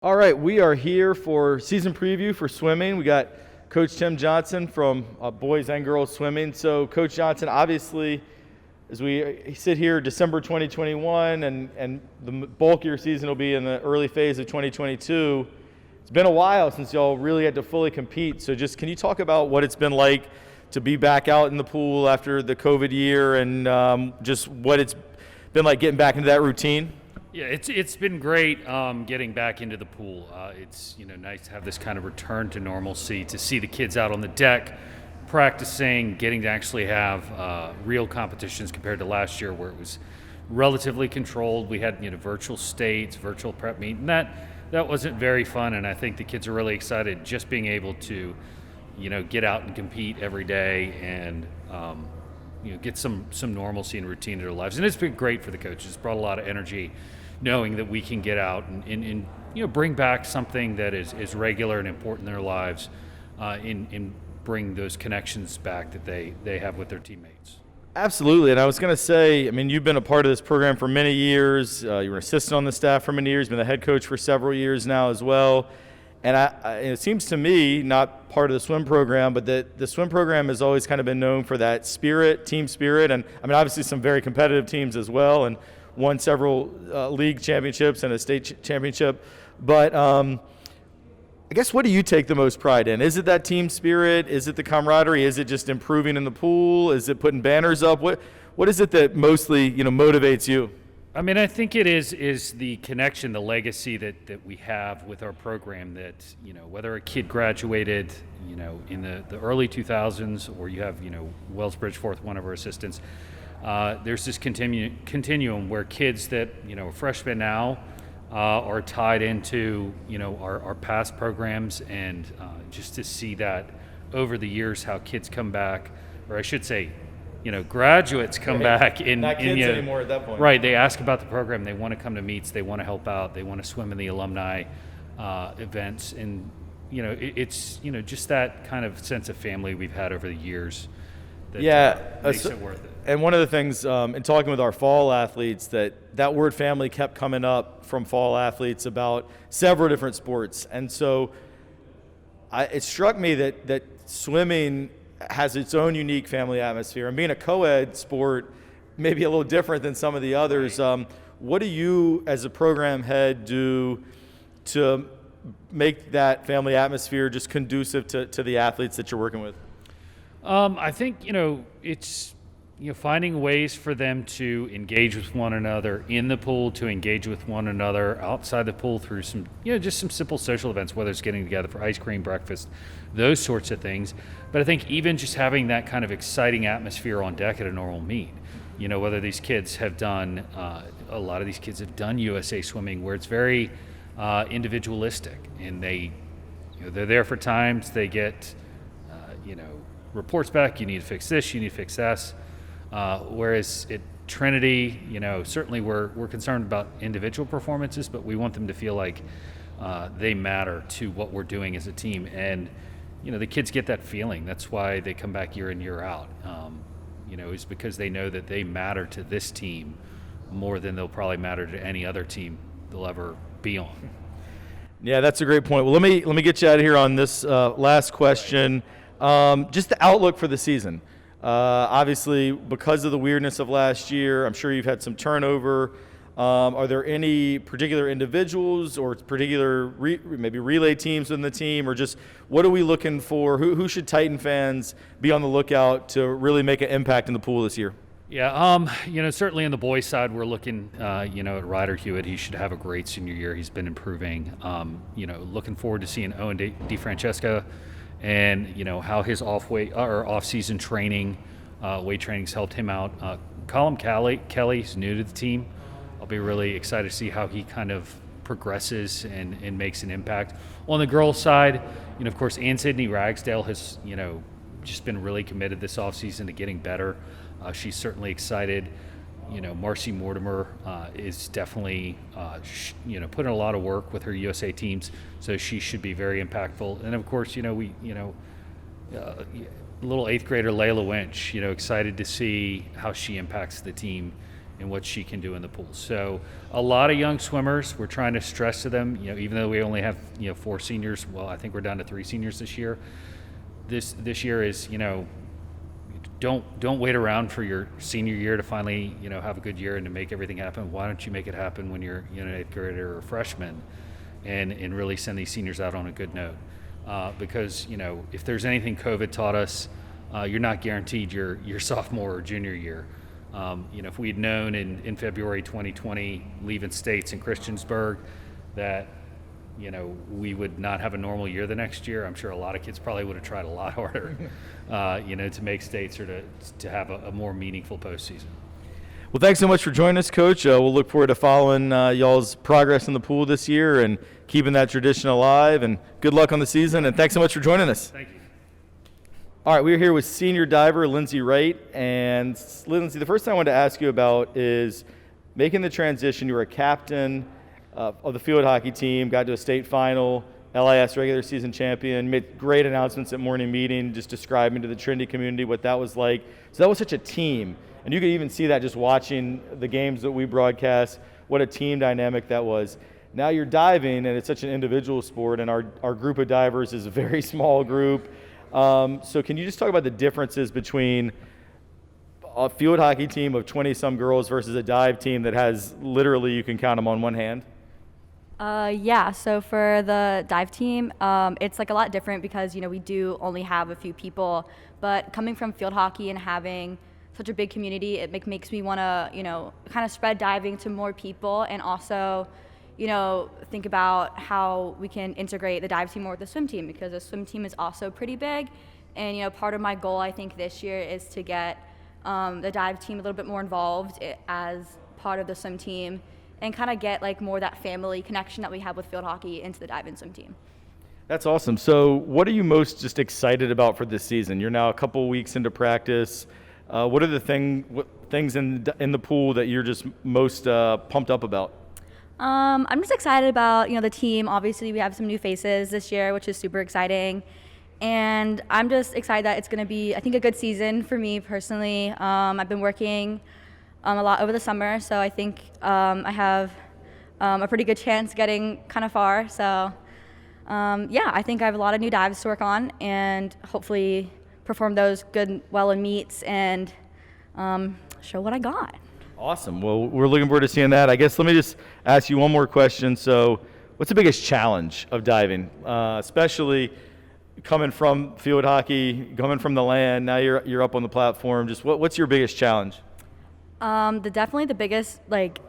All right, we are here for season preview for swimming. We got Coach Tim Johnson from boys and girls swimming. So, Coach Johnson, obviously, as we sit here December 2021 and the bulk of your season will be in the early phase of 2022, it's been a while since y'all really had to fully compete. So just can you talk about what it's been like to be back out in the pool after the COVID year and just what it's been like getting back into that routine? Yeah, it's been great getting back into the pool. It's nice to have this kind of return to normalcy, to see the kids out on the deck practicing, getting to actually have real competitions compared to last year where it was relatively controlled. We had virtual states, virtual prep meet, and that wasn't very fun. And I think the kids are really excited just being able to get out and compete every day and get some normalcy and routine in their lives. And it's been great for the coaches. It's brought a lot of energy knowing that we can get out and bring back something that is regular and important in their lives and bring those connections back that they have with their teammates. Absolutely, and I was going to say, you've been a part of this program for many years. You were an assistant on the staff for many years, been the head coach for several years now as well. And it seems to me, not part of the swim program, but that the swim program has always kind of been known for that spirit, team spirit, and obviously some very competitive teams as well, and won several league championships and a state championship. But I guess, what do you take the most pride in? Is it that team spirit? Is it the camaraderie? Is it just improving in the pool? Is it putting banners up? What is it that mostly motivates you? I think it is the connection, the legacy that we have with our program, that, whether a kid graduated, in the early 2000s, or you have, Wells Bridgeforth, one of our assistants, there's this continuum where kids that, are freshmen now are tied into, our past programs, and just to see that over the years, how kids come back, or I should say, graduates come back in. Not kids anymore at that point. Right. They ask about the program. They want to come to meets. They want to help out. They want to swim in the alumni events. And, it's, just that kind of sense of family we've had over the years that makes it worth it. And one of the things in talking with our fall athletes, that word family kept coming up from fall athletes about several different sports. And so it struck me that swimming has its own unique family atmosphere, and being a co-ed sport may be a little different than some of the others. Right. What do you, as a program head, do to make that family atmosphere just conducive to the athletes that you're working with? I think it's finding ways for them to engage with one another in the pool, to engage with one another outside the pool through some just some simple social events, whether it's getting together for ice cream, breakfast, those sorts of things. But I think even just having that kind of exciting atmosphere on deck at a normal meet, whether these kids have done a lot of these kids have done USA swimming, where it's very individualistic, and they're there for times, they get reports back, you need to fix this, you need to fix that. Whereas at Trinity, certainly we're concerned about individual performances, but we want them to feel like they matter to what we're doing as a team. And, the kids get that feeling. That's why they come back year in, year out, is because they know that they matter to this team more than they'll probably matter to any other team they'll ever be on. Yeah, that's a great point. Well, let me get you out of here on this last question. Just the outlook for the season. Obviously, because of the weirdness of last year, I'm sure you've had some turnover. Are there any particular individuals or particular maybe relay teams within the team, or just what are we looking for? Who should Titan fans be on the lookout to really make an impact in the pool this year? Yeah, certainly on the boys' side, we're looking, at Ryder Hewitt. He should have a great senior year. He's been improving. Looking forward to seeing Owen DeFrancesca and how his off-season training, weight training's helped him out. Colin Kelly's new to the team. I'll be really excited to see how he kind of progresses and makes an impact. On the girls' side, of course, Ann Sydney Ragsdale has just been really committed this offseason to getting better. She's certainly excited. Marcy Mortimer is definitely putting a lot of work with her USA teams, so she should be very impactful. And of course, little eighth grader Layla Winch, excited to see how she impacts the team and what she can do in the pool. So a lot of young swimmers, we're trying to stress to them, even though we only have 4 seniors, well, I think we're down to 3 seniors this year. This year is, don't wait around for your senior year to finally have a good year and to make everything happen. Why don't you make it happen when you're an 8th grader or a freshman, and really send these seniors out on a good note? Because if there's anything COVID taught us, you're not guaranteed your sophomore or junior year. If we'd known in February 2020, leaving States in Christiansburg, that we would not have a normal year the next year, I'm sure a lot of kids probably would have tried a lot harder, to make States or to have a more meaningful postseason. Well, thanks so much for joining us, Coach. We'll look forward to following y'all's progress in the pool this year and keeping that tradition alive. And good luck on the season. And thanks so much for joining us. Thank you. All right, we're here with senior diver Lindsey Wright. And Lindsey, the first thing I wanted to ask you about is making the transition. You were a captain of the field hockey team, got to a state final, LIS regular season champion, made great announcements at morning meeting, just describing to the Trinity community what that was like. So that was such a team. And you could even see that just watching the games that we broadcast, what a team dynamic that was. Now you're diving, and it's such an individual sport, and our group of divers is a very small group. So can you just talk about the differences between a field hockey team of 20-some girls versus a dive team that has literally, you can count them on one hand? Yeah, so for the dive team, it's like a lot different because, we do only have a few people, but coming from field hockey and having such a big community, it makes me want to, kind of spread diving to more people, and also, think about how we can integrate the dive team more with the swim team, because the swim team is also pretty big. And, part of my goal, I think, this year is to get the dive team a little bit more involved as part of the swim team, and kind of get like more that family connection that we have with field hockey into the dive and swim team. That's awesome. So what are you most just excited about for this season? You're now a couple weeks into practice. What are the things in the pool that you're just most pumped up about? I'm just excited about, the team. Obviously, we have some new faces this year, which is super exciting. And I'm just excited that it's going to be, I think, a good season for me personally. I've been working a lot over the summer, so I think I have a pretty good chance getting kind of far. So, I think I have a lot of new dives to work on, and hopefully perform those well in meets and show what I got. Awesome. Well, we're looking forward to seeing that. I guess let me just ask you one more question. So what's the biggest challenge of diving, especially coming from field hockey, coming from the land, now you're up on the platform? Just what's your biggest challenge? Definitely the biggest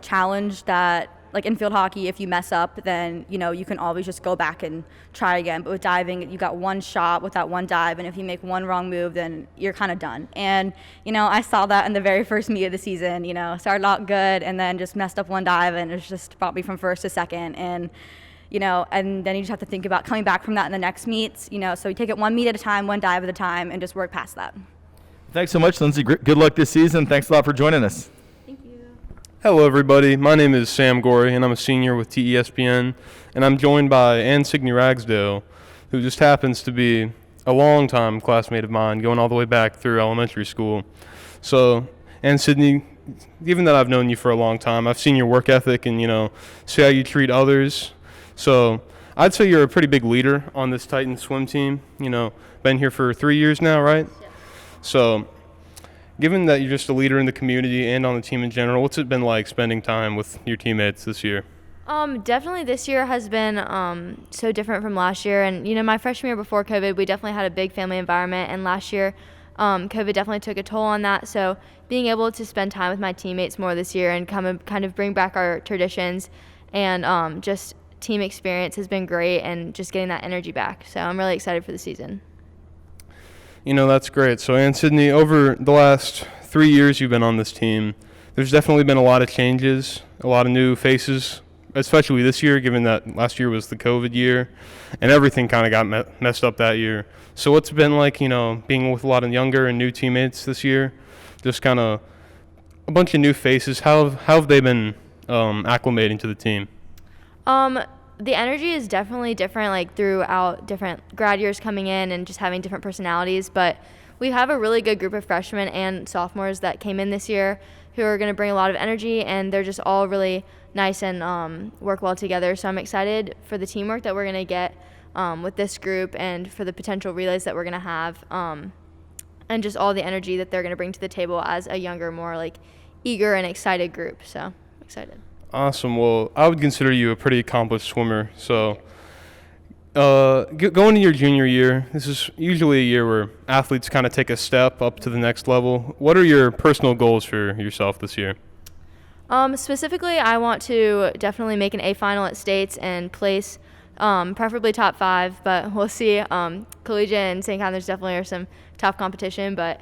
challenge that in field hockey, if you mess up, then you can always just go back and try again. But with diving, you got one shot with that one dive, and if you make one wrong move, then you're kind of done. And I saw that in the very first meet of the season. Started out good and then just messed up one dive, and it just brought me from first to second. And and then you just have to think about coming back from that in the next meets. So you take it one meet at a time, one dive at a time, and just work past that. Thanks so much, Lindsey. Good luck this season. Thanks a lot for joining us. Thank you. Hello, everybody. My name is Sam Gorey, and I'm a senior with TESPN, and I'm joined by Sidney Ragsdale, who just happens to be a longtime classmate of mine, going all the way back through elementary school. So, Sidney, given that I've known you for a long time, I've seen your work ethic and, see how you treat others. So, I'd say you're a pretty big leader on this Titan swim team. Been here for 3 years now, right? Yeah. So, given that you're just a leader in the community and on the team in general, what's it been like spending time with your teammates this year? Definitely this year has been so different from last year. And, my freshman year before COVID, we definitely had a big family environment. And last year, COVID definitely took a toll on that. So being able to spend time with my teammates more this year and kind of bring back our traditions and just team experience has been great, and just getting that energy back. So I'm really excited for the season. That's great. So, Sidney, over the last 3 years you've been on this team, there's definitely been a lot of changes, a lot of new faces, especially this year, given that last year was the COVID year, and everything kind of got messed up that year. So what's it been like, being with a lot of younger and new teammates this year? Just kind of a bunch of new faces. How have they been acclimating to the team? The energy is definitely different, throughout different grad years coming in and just having different personalities. But we have a really good group of freshmen and sophomores that came in this year. who are going to bring a lot of energy, and they're just all really nice and work well together. So I'm excited for the teamwork that we're going to get with this group, and for the potential relays that we're going to have, and just all the energy that they're going to bring to the table as a younger, more like eager and excited group. So I'm excited. Awesome. Well, I would consider you a pretty accomplished swimmer. So going into your junior year, this is usually a year where athletes kind of take a step up to the next level. What are your personal goals for yourself this year? Specifically, I want to definitely make an A final at states and place preferably top 5, but we'll see. Collegiate and St. Catherine's definitely are some tough competition, but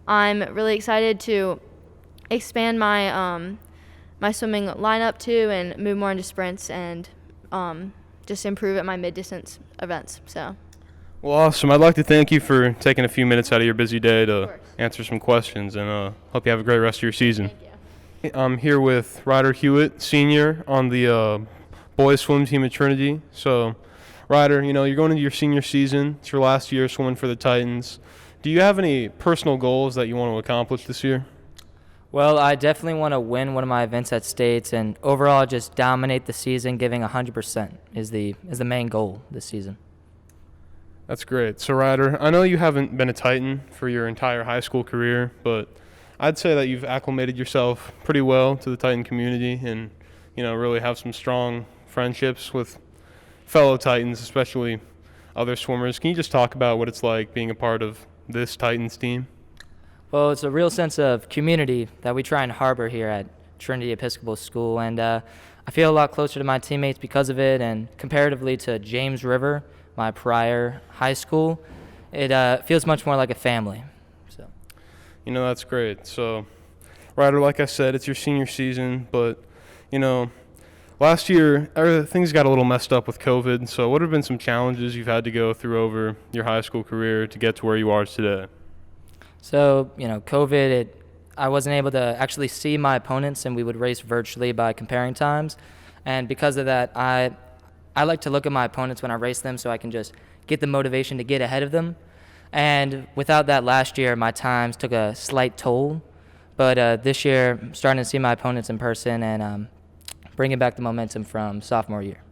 I'm really excited to expand my my swimming lineup too, and move more into sprints, and just improve at my mid-distance events. So. Well, awesome. I'd like to thank you for taking a few minutes out of your busy day to answer some questions, and hope you have a great rest of your season. Thank you. I'm here with Ryder Hewitt, senior on the boys swim team at Trinity. So, Ryder, you're going into your senior season. It's your last year swimming for the Titans. Do you have any personal goals that you want to accomplish this year? Well, I definitely want to win one of my events at states, and overall just dominate the season. Giving 100% is the main goal this season. That's great. So, Ryder, I know you haven't been a Titan for your entire high school career, but I'd say that you've acclimated yourself pretty well to the Titan community, and really have some strong friendships with fellow Titans, especially other swimmers. Can you just talk about what it's like being a part of this Titans team? Well, it's a real sense of community that we try and harbor here at Trinity Episcopal School, and I feel a lot closer to my teammates because of it, and comparatively to James River, my prior high school, it feels much more like a family. So, that's great. So, Ryder, like I said, it's your senior season, but, last year things got a little messed up with COVID, so what have been some challenges you've had to go through over your high school career to get to where you are today? So, COVID, I wasn't able to actually see my opponents, and we would race virtually by comparing times. And because of that, I like to look at my opponents when I race them so I can just get the motivation to get ahead of them. And without that last year, my times took a slight toll. But this year, I'm starting to see my opponents in person and bringing back the momentum from sophomore year.